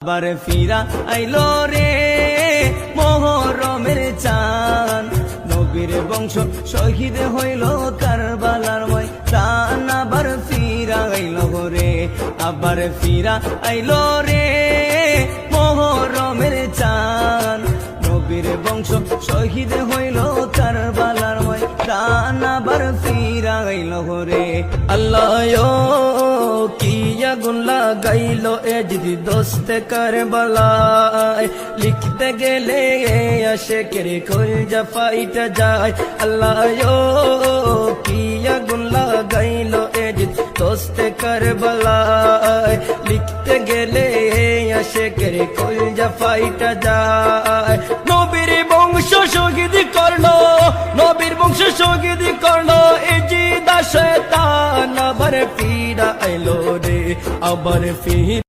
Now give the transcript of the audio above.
আবার ফিরা আইলো রে মোহরমের চাঁদ, নবীর বংশ শহীদ হইল কারবালার ময়দান। আবার ফিরা আইলো রে, আবার ফিরা আইলো রে মোহরমের চাঁদ, নবীর বংশ শহীদ হইল কারবালার ময়দান। আবার ফিরা আইলো রে। আল্লাহ কি আগুন লাগাইলো এ যদি দোস্তে কারবালায়, লিখতে গেলে আশেকের কলজা ফাইটা যায়। আল্লাহ কি আগুন লাগাইলো এ যদি দোস্তে কারবালায়, লিখতে গেলে আশেকের কলজা ফাইটা যায়। নবীর বংশ শহীদ করলো, নবীর বংশ শহীদ করলো এই জিদা শয়তান। আবার ফিরা আইলো রে, আবার ফির